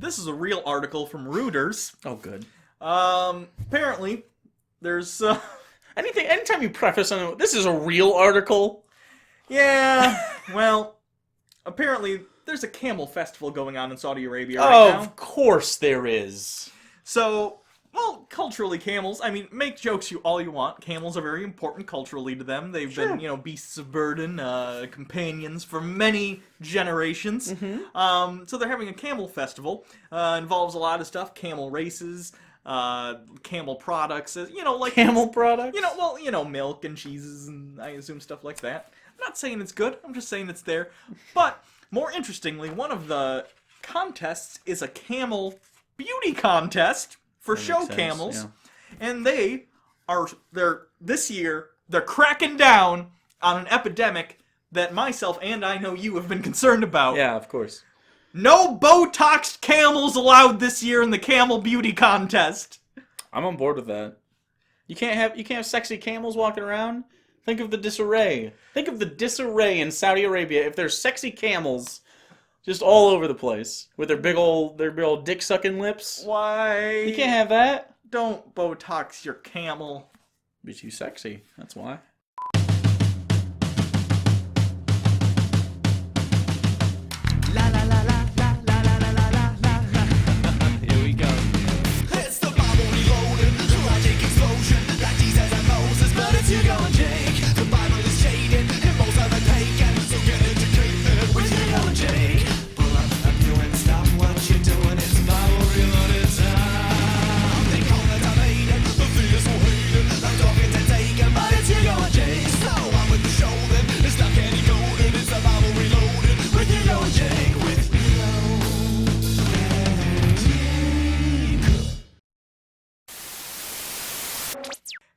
This is a real article from Reuters. Oh, good. Apparently, there's, Anytime you preface something, this is a real article. Yeah, well, apparently there's a camel festival going on in Saudi Arabia right now. Of course there is. So, well, culturally, camels, I mean, make jokes all you want. Camels are very important culturally to them. They've been, beasts of burden, companions for many generations. So they're having a camel festival. Involves a lot of stuff. Camel races, camel products, Camel products? Milk and cheeses and I assume stuff like that. I'm not saying it's good. I'm just saying it's there. But, more interestingly, one of the contests is a camel beauty contest for show camels, and this year they're cracking down on an epidemic that myself and I know you have been concerned about. Yeah, of course. No Botoxed camels allowed this year in the camel beauty contest. I'm on board with that. You can't have sexy camels walking around. Think of the disarray. Think of the disarray in Saudi Arabia if there's sexy camels just all over the place with their big old dick sucking lips. Why? You can't have that. Don't Botox your camel. Be too sexy. That's why. La la la la la la la la la la la. Here we go. It's the Bible reloaded, logic explosion, like Jesus and Moses, but it's Hugo and Jake. The Bible is shaded, and most of it taken, so get educated with Hugo and Jake. Pull up a pew and stop what you're doing. It's Bible reloaded time. They call it Amated, the theist will hate it. I'm talking to taken, but it's Hugo and Jake. So I'm with the show then. It's not candy coated, it's the Bible reloaded with Hugo and Jake. With Hugo and Jake.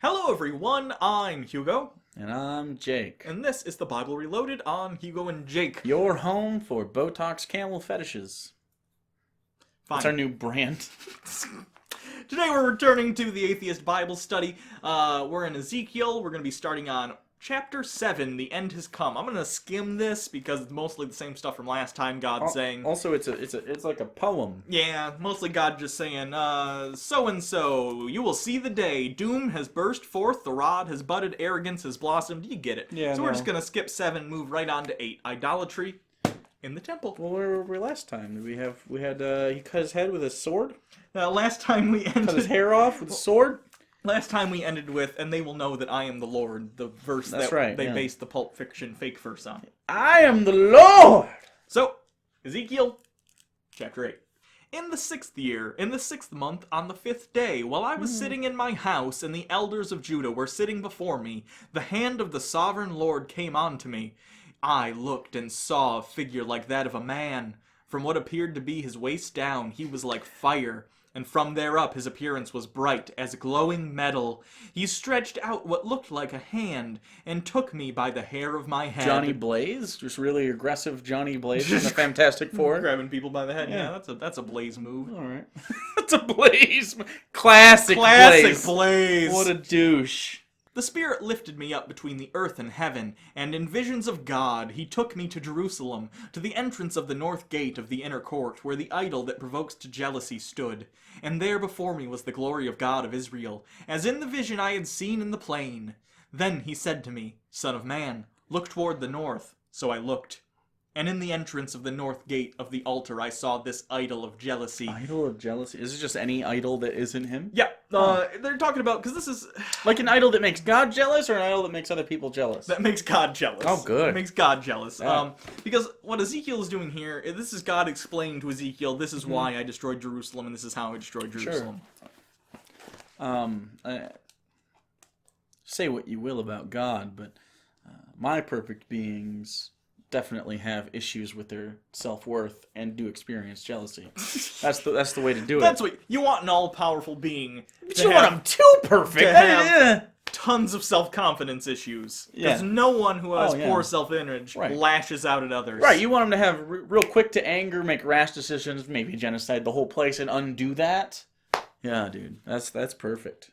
Hello everyone, I'm Hugo, And I'm Jake. and this is the Bible Reloaded on Hugo and Jake. Your home for Botox camel fetishes. Fine. That's our new brand. Today we're returning to the Atheist Bible Study. We're in Ezekiel. We're going to be starting on Chapter 7, The End Has Come. I'm going to skim this because it's mostly the same stuff from last time, God saying... Also, it's like a poem. Yeah, mostly God just saying, so-and-so, you will see the day. Doom has burst forth, the rod has budded, arrogance has blossomed. You get it. Yeah, so we're no. just going to skip 7, move right on to 8. Idolatry in the temple. Well, where were we last time? We had he cut his head with a sword? Last time we ended... Cut his hair off with a sword? Last time we ended with, and they will know that I am the Lord, the verse That's that right, they yeah. based the Pulp Fiction fake verse on. I am the Lord! So, Ezekiel, chapter 8. In the 6th year, in the 6th month, on the 5th day, while I was sitting in my house, and the elders of Judah were sitting before me, the hand of the sovereign Lord came on to me. I looked and saw a figure like that of a man. From what appeared to be his waist down, he was like fire, and from there up his appearance was bright as glowing metal. He stretched out what looked like a hand, and took me by the hair of my head. Johnny Blaze? Just really aggressive Johnny Blaze from the Fantastic Four? Grabbing people by the head, Yeah. that's a Blaze move. Alright. That's a Blaze! Classic Classic Blaze! Blaze! What a douche. The Spirit lifted me up between the earth and heaven, and in visions of God he took me to Jerusalem, to the entrance of the north gate of the inner court, where the idol that provokes to jealousy stood. And there before me was the glory of God of Israel, as in the vision I had seen in the plain. Then he said to me, Son of man, look toward the north. So I looked. And in the entrance of the north gate of the altar I saw this idol of jealousy. Idol of jealousy? Is it just any idol that isn't him? Yeah, they're talking about, because this is... Like an idol that makes God jealous, or an idol that makes other people jealous? That makes God jealous. Oh, good. It makes God jealous. Yeah. Because what Ezekiel is doing here, this is God explaining to Ezekiel, this is why I destroyed Jerusalem, and this is how I destroyed Jerusalem. Say what you will about God, but my perfect beings definitely have issues with their self-worth and do experience jealousy. That's the way to do it. That's what you want an all-powerful being. But you want them too perfect. to have tons of self-confidence issues. Because Yeah. no one who has Oh, yeah. poor self-image Right. lashes out at others. Right, you want them to have real quick to anger, make rash decisions, maybe genocide the whole place and undo that. Yeah, dude, that's perfect.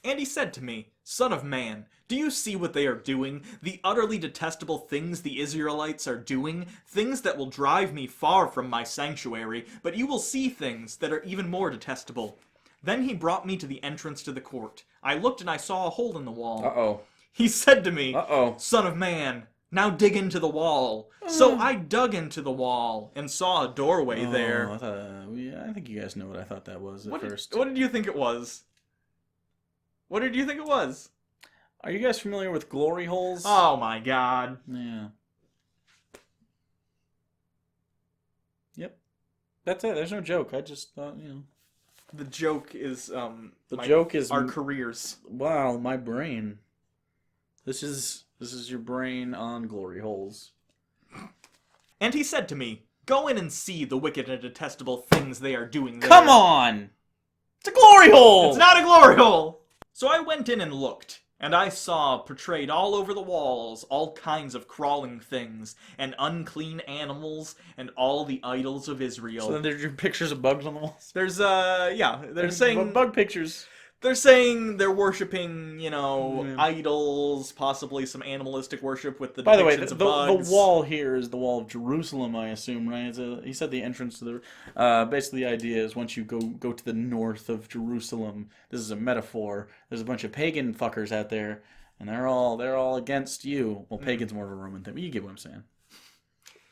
And he said to me, Son of man, do you see what they are doing? The utterly detestable things the Israelites are doing? Things that will drive me far from my sanctuary, but you will see things that are even more detestable. Then he brought me to the entrance to the court. I looked and I saw a hole in the wall. Uh-oh. He said to me, Uh-oh. Son of man, now dig into the wall. So I dug into the wall and saw a doorway there. I think you guys know what I thought that was at first. What did you think it was? What did you think it was? Are you guys familiar with glory holes? Oh my god. Yeah. Yep. That's it. There's no joke. I just thought, The joke is, joke is our careers. Wow, my brain. This is your brain on glory holes. And he said to me, Go in and see the wicked and detestable things they are doing there. Come on! It's a glory hole! It's not a glory hole! So I went in and looked, and I saw portrayed all over the walls all kinds of crawling things, and unclean animals, and all the idols of Israel. So then there's your pictures of bugs on the walls? There's, they're saying... Bug pictures. They're saying they're worshipping, idols, possibly some animalistic worship with the By the way, depictions of bugs. the wall here is the wall of Jerusalem, I assume, right? He said the entrance to the... basically, the idea is once you go to the north of Jerusalem, this is a metaphor, there's a bunch of pagan fuckers out there, and they're all against you. Well, pagan's more of a Roman thing, but you get what I'm saying.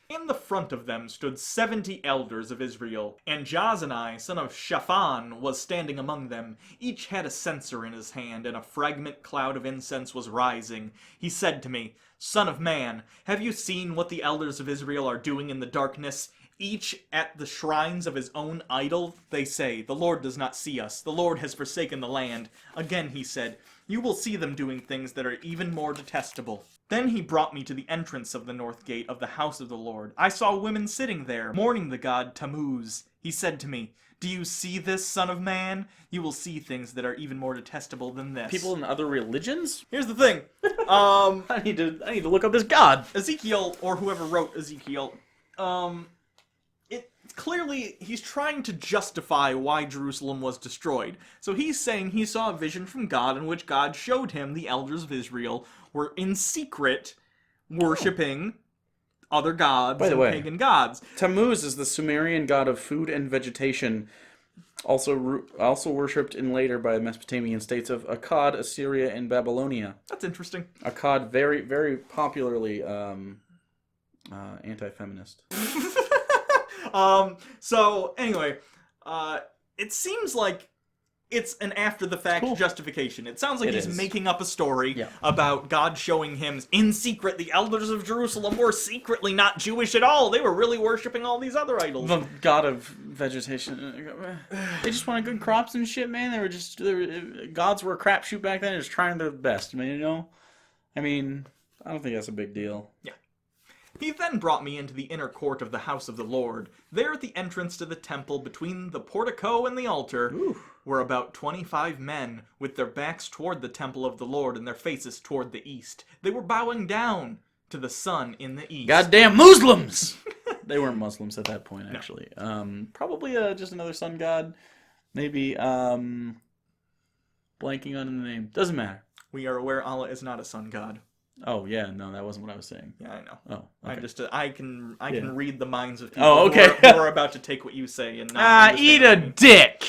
In the front of them stood 70 elders of Israel, and Jazani, son of Shaphan, was standing among them. Each had a censer in his hand, and a fragrant cloud of incense was rising. He said to me, Son of man, have you seen what the elders of Israel are doing in the darkness? Each at the shrines of his own idol, they say, The Lord does not see us. The Lord has forsaken the land. Again he said, You will see them doing things that are even more detestable. Then he brought me to the entrance of the north gate of the house of the Lord. I saw women sitting there, mourning the god Tammuz. He said to me, Do you see this, son of man? You will see things that are even more detestable than this. People in other religions? Here's the thing. I need to look up this god. Ezekiel, or whoever wrote Ezekiel, clearly, he's trying to justify why Jerusalem was destroyed. So he's saying he saw a vision from God in which God showed him the elders of Israel were in secret worshipping other gods and pagan gods. Tammuz is the Sumerian god of food and vegetation, also worshipped in later by the Mesopotamian states of Akkad, Assyria, and Babylonia. That's interesting. Akkad, very, very popularly anti-feminist. So, anyway, it seems like it's an after-the-fact justification. It sounds like he's making up a story about God showing him, in secret, the elders of Jerusalem were secretly not Jewish at all. They were really worshipping all these other idols. The god of vegetation. They just wanted good crops and shit, man. Gods were a crapshoot back then, just trying their best, man, I mean, I don't think that's a big deal. Yeah. He then brought me into the inner court of the house of the Lord. There at the entrance to the temple, between the portico and the altar, were about 25 men, with their backs toward the temple of the Lord and their faces toward the east. They were bowing down to the sun in the east. Goddamn Muslims! They weren't Muslims at that point, actually. No. Probably just another sun god. Maybe, blanking on the name. Doesn't matter. We are aware Allah is not a sun god. Oh yeah, no, that wasn't what I was saying. Yeah, I know. Oh, okay. I can read the minds of people who are about to take what you say and not eat a dick.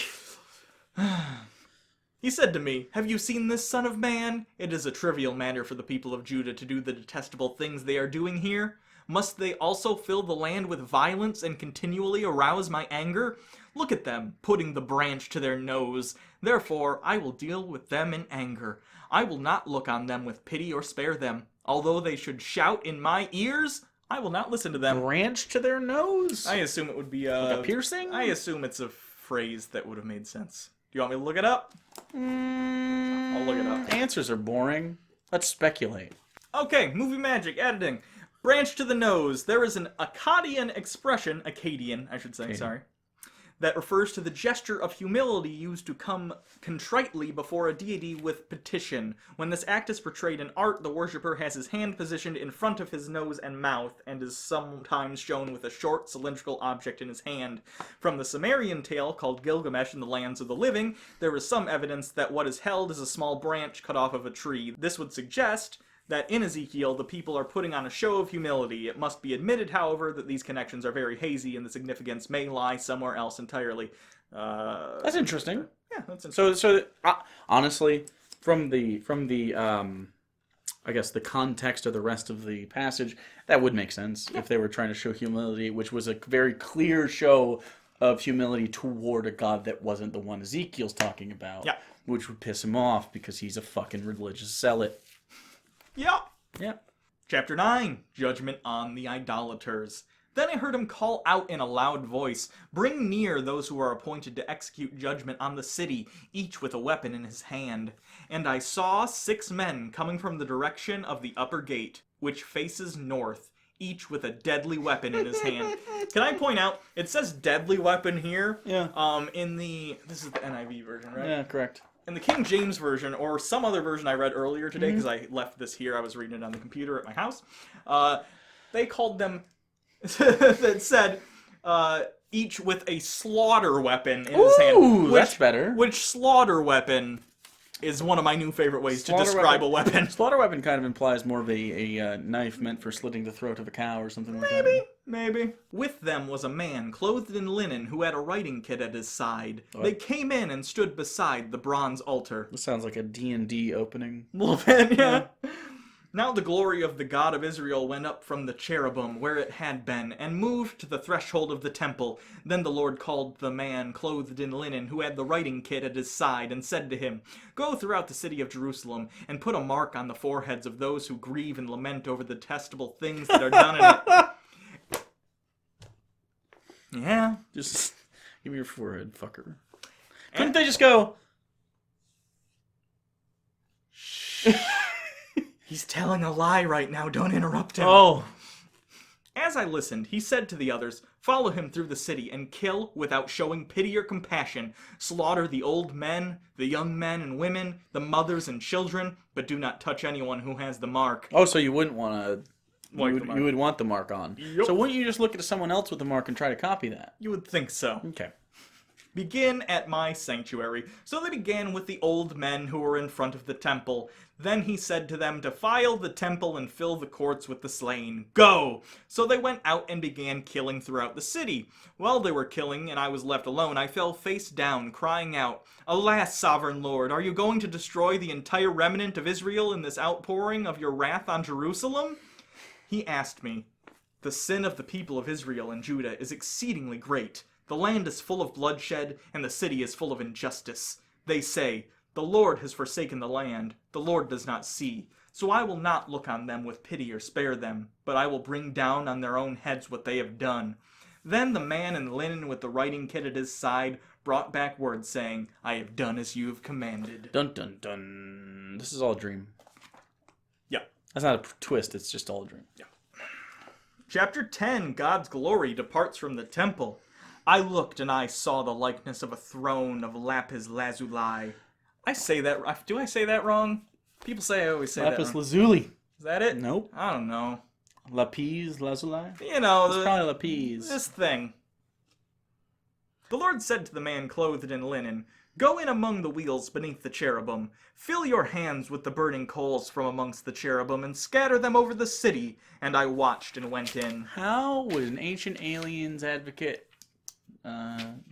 He said to me, Have you seen this, son of man? It is a trivial matter for the people of Judah to do the detestable things they are doing here. Must they also fill the land with violence and continually arouse my anger? Look at them, putting the branch to their nose. Therefore, I will deal with them in anger. I will not look on them with pity or spare them. Although they should shout in my ears, I will not listen to them. Branch to their nose? I assume it would be like a piercing? I assume it's a phrase that would have made sense. Do you want me to look it up? I'll look it up. Answers are boring. Let's speculate. Okay, movie magic, editing. Branch to the nose. There is an Akkadian expression, Akkadian, I should say, sorry, that refers to the gesture of humility used to come contritely before a deity with petition. When this act is portrayed in art, the worshipper has his hand positioned in front of his nose and mouth, and is sometimes shown with a short cylindrical object in his hand. From the Sumerian tale called Gilgamesh in the Lands of the Living, there is some evidence that what is held is a small branch cut off of a tree. This would suggest that in Ezekiel, the people are putting on a show of humility. It must be admitted, however, that these connections are very hazy and the significance may lie somewhere else entirely. That's interesting. Yeah, that's interesting. Honestly, from the I guess the context of the rest of the passage, that would make sense if they were trying to show humility, which was a very clear show of humility toward a god that wasn't the one Ezekiel's talking about. Yeah. Which would piss him off because he's a fucking religious zealot. Yeah. Yeah. Chapter 9, Judgment on the Idolaters. Then I heard him call out in a loud voice, "Bring near those who are appointed to execute judgment on the city, each with a weapon in his hand." And I saw 6 men coming from the direction of the upper gate, which faces north, each with a deadly weapon in his hand. Can I point out, it says deadly weapon here. Yeah. This is the NIV version, right? Yeah, correct. In the King James Version, or some other version I read earlier today, because I left this here, I was reading it on the computer at my house, they called them, that said, each with a slaughter weapon in his hand. Ooh, that's better. Which slaughter weapon is one of my new favorite ways to describe a weapon. Slaughter weapon kind of implies more of a knife meant for slitting the throat of a cow or something like that. Maybe. With them was a man clothed in linen who had a writing kit at his side. What? They came in and stood beside the bronze altar. This sounds like a D&D opening. A little bit, yeah. Now the glory of the God of Israel went up from the cherubim where it had been, and moved to the threshold of the temple. Then the Lord called the man clothed in linen who had the writing kit at his side, and said to him, "Go throughout the city of Jerusalem, and put a mark on the foreheads of those who grieve and lament over the detestable things that are done in it." Yeah. Just give me your forehead, fucker. Couldn't they just go... He's telling a lie right now, don't interrupt him. Oh. As I listened, he said to the others, "Follow him through the city, and kill without showing pity or compassion. Slaughter the old men, the young men and women, the mothers and children, but do not touch anyone who has the mark." Oh, so you wouldn't want to... You would want the mark on. Yep. So wouldn't you just look at someone else with the mark and try to copy that? You would think so. Okay. "Begin at my sanctuary." So they began with the old men who were in front of the temple. Then he said to them, "Defile the temple and fill the courts with the slain. Go!" So they went out and began killing throughout the city. While they were killing and I was left alone, I fell face down, crying out, "Alas, sovereign Lord, are you going to destroy the entire remnant of Israel in this outpouring of your wrath on Jerusalem?" He asked me, "The sin of the people of Israel and Judah is exceedingly great. The land is full of bloodshed, and the city is full of injustice. They say, 'The Lord has forsaken the land. The Lord does not see.' So I will not look on them with pity or spare them, but I will bring down on their own heads what they have done." Then the man in linen with the writing kit at his side brought back word saying, "I have done as you have commanded." Dun dun dun. This is all a dream. Yeah. That's not a twist, it's just all a dream. Yeah. Chapter 10, God's glory departs from the temple. I looked and I saw the likeness of a throne of lapis lazuli. I say that, do I say that wrong? People say I always say Lapis that wrong. lazuli. Is that it? Nope. I don't know. Lapis lazuli? You know, It's probably lapis. this thing. The Lord said to the man clothed in linen, "Go in among the wheels beneath the cherubim. Fill your hands with the burning coals from amongst the cherubim, and scatter them over the city." And I watched and went in. How would an ancient aliens advocate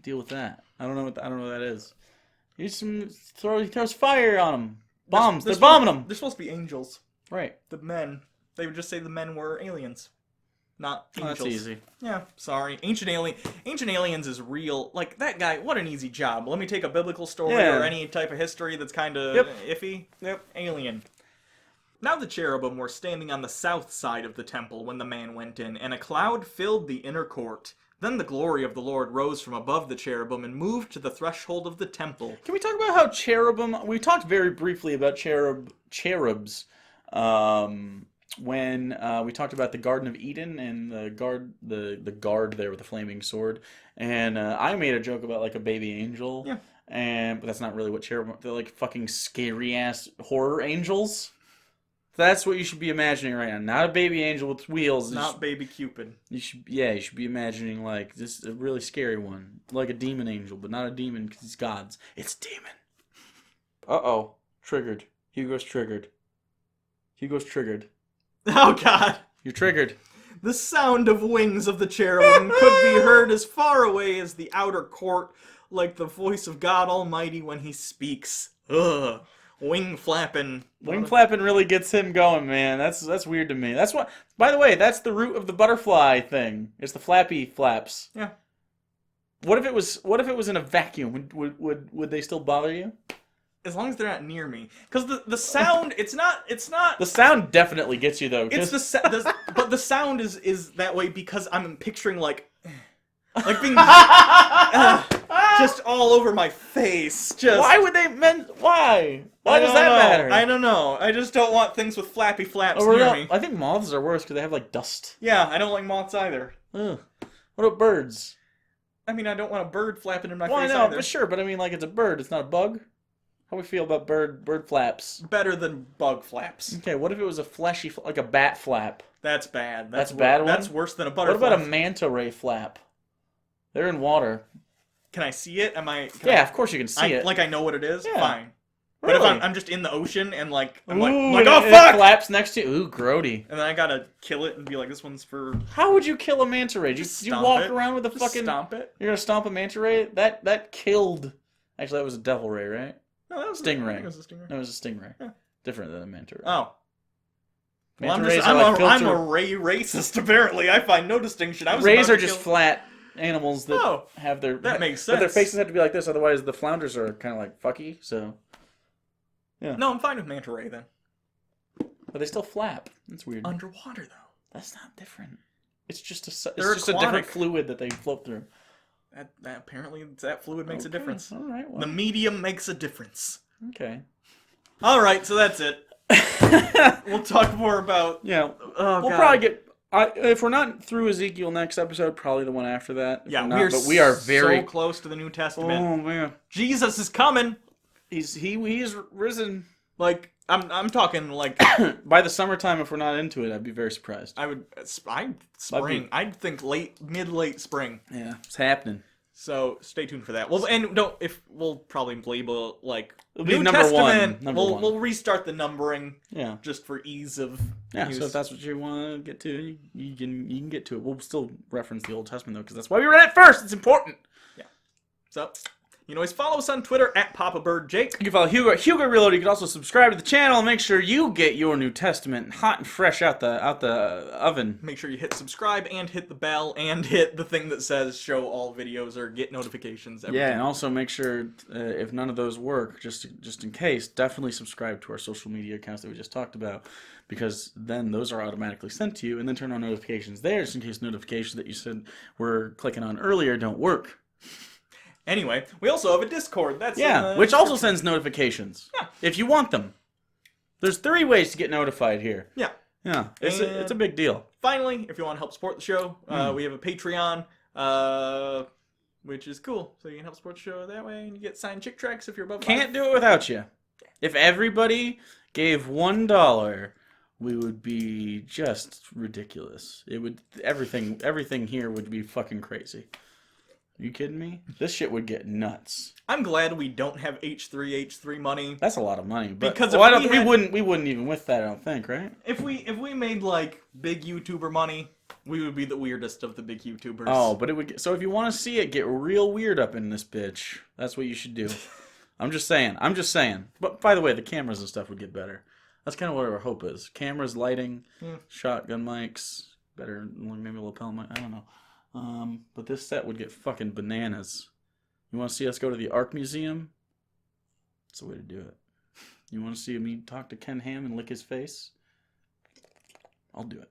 deal with that? I don't know what that is. He throws fire on them. Bombs. They're bombing them. They're supposed to be angels. Right. The men. They would just say the men were aliens. Not angels. Oh, that's easy. Yeah, sorry. Ancient Aliens is real. Like, that guy, what an easy job. Let me take a biblical story Yeah. or any type of history that's kind of Yep. iffy. Yep. Alien. Now the cherubim were standing on the south side of the temple when the man went in, and a cloud filled the inner court. Then the glory of the Lord rose from above the cherubim and moved to the threshold of the temple. Can we talk about how cherubim... We talked very briefly about cherubs when we talked about the Garden of Eden and the guard there with the flaming sword, and I made a joke about like a baby angel. Yeah. But that's not really what cherubim. They're like fucking scary ass horror angels. That's what you should be imagining right now. Not a baby angel with wheels. Not baby Cupid. You should be imagining like this a really scary one, like a demon angel, but not a demon because he's God's. It's a demon. Uh-oh. Triggered. Hugo's triggered. Oh, God. You're triggered. The sound of wings of the cherubim could be heard as far away as the outer court, like the voice of God Almighty when he speaks. Ugh. Wing flapping. Wing flapping really gets him going, man. That's weird to me. That's what. By the way, that's the root of the butterfly thing. It's the flappy flaps. Yeah. What if it was in a vacuum? Would they still bother you? As long as they're not near me, because the sound, it's not. The sound definitely gets you though. It's but the sound is that way because I'm picturing like being just all over my face. Just why would they Why? Why does that matter? I don't know. I just don't want things with flappy flaps Oh, near me. I think moths are worse because they have like dust. Yeah, I don't like moths either. Ugh. What about birds? I mean, I don't want a bird flapping in my Well, face I know, either. but sure. But I mean, like it's a bird. It's not a bug. How we feel about bird flaps? Better than bug flaps. Okay, what if it was a fleshy, like a bat flap? That's bad. That's a bad one? That's worse than a butterfly. What about a manta ray flap? They're in water. Can I see it? Yeah, of course you can see it. Like I know what it is? Yeah. Fine. Really? But if I'm just in the ocean and like, I'm Ooh, like, and oh it fuck! flaps next to you. Ooh, grody. And then I gotta kill it and be like, this one's for... How would you kill a manta ray? You stomp walk it. around with a Just fucking... stomp it. You're gonna stomp a manta ray? That killed... Actually, that was a devil ray, right? No, that was Stingray. I think it was a stingray. No, it was a stingray. Yeah. Different than a manta ray. Oh. Manta Well, rays are like I'm a ray racist, apparently. I find no distinction. Rays are just flat animals that have their... That makes But their sense. faces have to be like this, otherwise the flounders are kind of like fucky, so... Yeah. No, I'm fine with manta ray then. But they still flap. That's weird. Underwater, though. That's not different. It's just a They're a different aquatic. fluid that they float through. That apparently, that fluid makes a Okay, difference. All right. Well, The medium makes a difference. okay. All right, so that's it. We'll talk more about... Yeah. Oh, We'll God. probably get... if we're not through Ezekiel next episode, probably the one after that. If Yeah, we're not, but we are very so close to the New Testament. Oh man, Jesus is coming. he's risen. Like, I'm talking like... By the summertime, if we're not into it, I'd be very surprised. spring. I'd think mid-late spring. Yeah, it's happening. So stay tuned for that. Well, and we'll probably label like It'll be New number Testament. one. We'll restart the numbering Yeah. just for ease of Yeah, use. so if that's what you want to get to, you can get to it. We'll still reference the Old Testament though, because that's why we read it first. It's important. So you can always follow us on Twitter at PapaBirdJake. You can follow Hugo Reloaded. You can also subscribe to the channel and make sure you get your New Testament hot and fresh out the oven. Make sure you hit subscribe and hit the bell and hit the thing that says show all videos or get notifications. Yeah, and also make sure if none of those work, just in case, definitely subscribe to our social media accounts that we just talked about, because then those are automatically sent to you, and then turn on notifications there, just in case notifications that you said we're clicking on earlier don't work. Anyway, we also have a Discord. That's Which also sends notifications. Yeah. If you want them. There's 3 ways to get notified here. Yeah. Yeah, it's a big deal. Finally, if you want to help support the show, we have a Patreon, which is cool. So you can help support the show that way, and you get signed chick tracks if you're above. Can't do it without you. If everybody gave $1, we would be just ridiculous. It would everything here would be fucking crazy. Are you kidding me? This shit would get nuts. I'm glad we don't have H3 money. That's a lot of money. But, Because we wouldn't even with that, I don't think, right? If we made like big YouTuber money, we would be the weirdest of the big YouTubers. Oh, but it would. So if you want to see it get real weird up in this bitch, that's what you should do. I'm just saying. But by the way, the cameras and stuff would get better. That's kind of what our hope is. Cameras, lighting, shotgun mics, better maybe a lapel mic. I don't know. But this set would get fucking bananas. You want to see us go to the Ark Museum? That's the way to do it. You want to see me talk to Ken Ham and lick his face? I'll do it.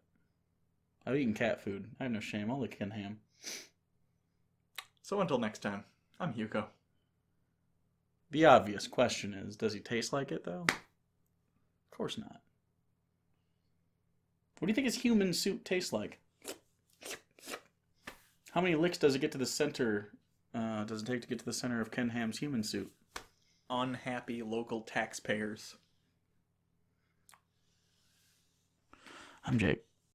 I've eaten cat food. I have no shame. I'll lick Ken Ham. So until next time, I'm Hugo. The obvious question is, does he taste like it, though? Of course not. What do you think his human suit tastes like? How many licks does it get to the center? Does it take to get to the center of Ken Ham's human suit? Unhappy local taxpayers. I'm Jake.